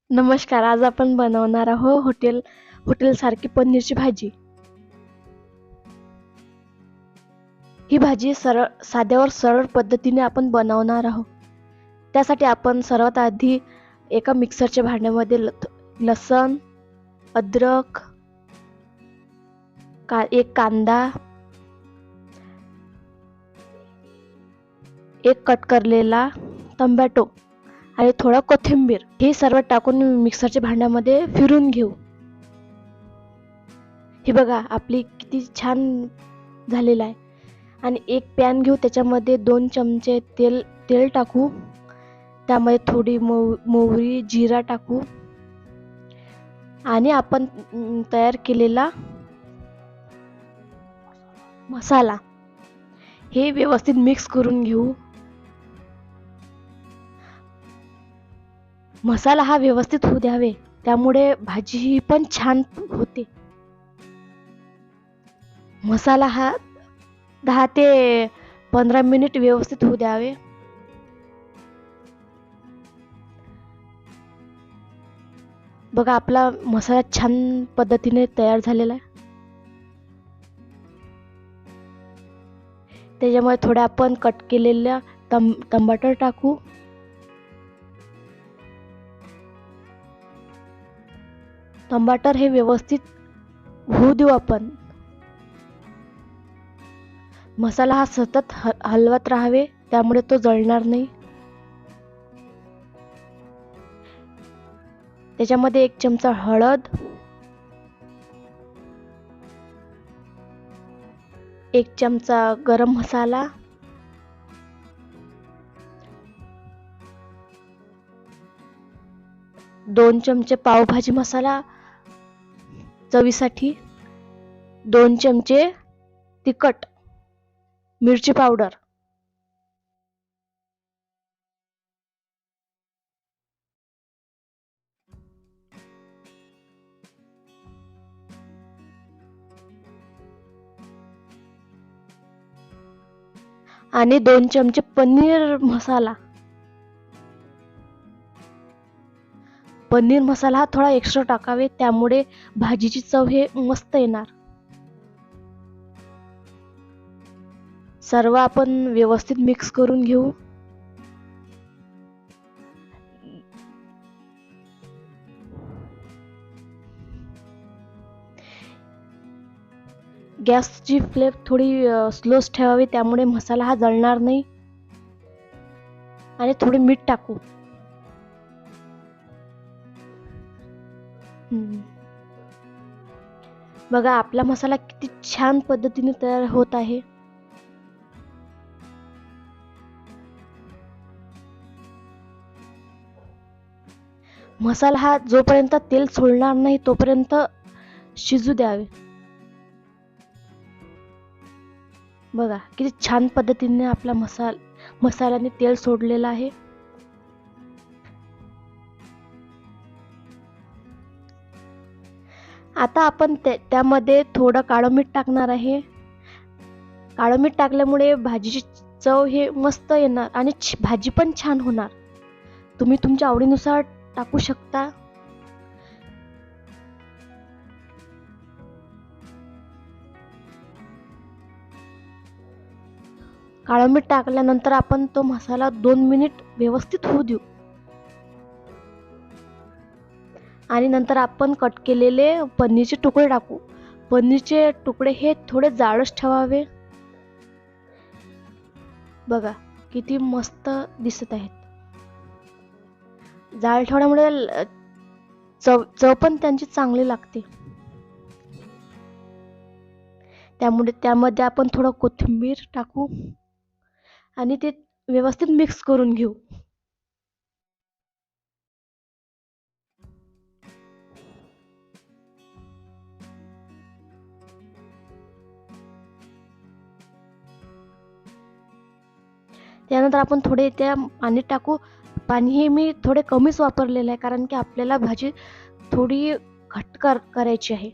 नमस्कार. आज आपण बनवणार आहोत हॉटेल सारखी पनीरची भाजी. ही भाजी साध्यावर सरळ पद्धतीने आपण बनवणार आहोत. त्यासाठी आपण सर्वात आधी एका मिक्सरच्या भांड्यामध्ये लसण, अद्रक, एक कांदा, एक कट करलेला टोमॅटो आणि थोडा कोथिंबीर हे सर्व टाकून मिक्सरच्या भांड्यामध्ये फिरून घेऊ. हे बघा आपली किती छान झालेला आहे. आणि एक पॅन घेऊ, त्याच्यामध्ये 2 चमचे तेल टाकू. त्यामध्ये थोडी मोहरी, जिरा टाकू आणि आपण तयार केलेला मसाला हे व्यवस्थित मिक्स करून घेऊ. मसाला हा व्यवस्थित होऊ द्यावे, त्यामुळे भाजी ही पण छान होते. मसाला हा 10 ते 15 मिनिट व्यवस्थित होऊ द्यावे. बघा आपला मसाला छान पद्धतीने तयार झालेला आहे. त्याच्यामुळे थोडे आपण कट केलेल्या टमाटर टाकू. टमाटर हे व्यवस्थित होऊ देऊ आपण. मसाला हा सतत हलवत राहावे, त्यामुळे तो जळणार नाही. त्याच्यामध्ये 1 चमचा हळद, 1 चमचा गरम मसाला, 2 चमचे पावभाजी मसाला चवीसाठी, 2 चमचे तिखट मिरची पावडर, आणि 2 चमचे पनीर मसाला. पनीर मसाला हा थोडा एक्स्ट्रा टाकावे, त्यामुळे भाजीची चव हे मस्त येणार. सर्व आपण व्यवस्थित मिक्स करून घेऊ. गॅसची फ्लेम थोडी स्लोच ठेवावी, त्यामुळे मसाला हा जळणार नाही. आणि थोडे मीठ टाकू. बघा आपला मसाला किती छान पद्धतीने तयार होत आहे. मसाला हा जोपर्यंत तेल सोडणार नाही तोपर्यंत शिजू द्यावे. बघा किती छान पद्धतीने आपला मसाल्याने तेल सोडलेलं आहे. आता आपण त्यामध्ये थोडं काळं मीठ टाकणार आहे. काळं मीठ टाकल्यामुळे भाजीची चव हे मस्त येणार आणि भाजी पण छान होणार. तुम्ही तुमच्या आवडीनुसार टाकू शकता. काळं मीठ टाकल्यानंतर आपण तो मसाला 2 मिनिट व्यवस्थित होऊ देऊ. आणि नंतर आपण कट केलेले पनीरचे तुकडे टाकू. पनीरचे तुकडे हे थोडे जाडच ठेवावे. बघा किती मस्त दिसत आहेत. जाड ठेवल्यामुळे चव पण त्यांची चांगली लागते. त्यामुळे त्यामध्ये आपण थोडं कोथिंबीर टाकू आणि ते व्यवस्थित मिक्स करून घेऊ. त्यानंतर आपण थोडे त्या पाणी टाकू. पाणी हे मी थोडे कमीच वापरलेलं आहे, कारण की आपल्याला भाजी थोडी घट्ट करायची आहे.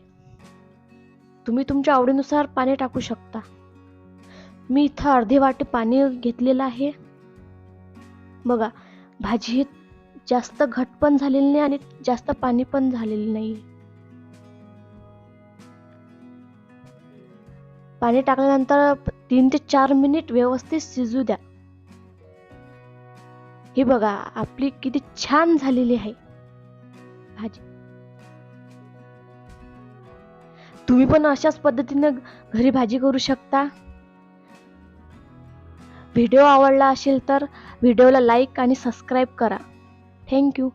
तुम्ही तुमच्या आवडीनुसार पाणी टाकू शकता. मी इथं अर्धी वाटी पाणी घेतलेलं आहे. बघा भाजी जास्त घट पण झालेली नाही आणि जास्त पाणी पण झालेलं नाही. पाणी टाकल्यानंतर 3 ते 4 मिनिट व्यवस्थित शिजू द्या. हे बघा आपली किती छान झालेली आहे भाजी. तुम्ही पण अशाच पद्धतीने घरी भाजी करू शकता. व्हिडिओ आवडला असेल तर व्हिडिओला लाईक आणि सबस्क्राईब करा. Thank you.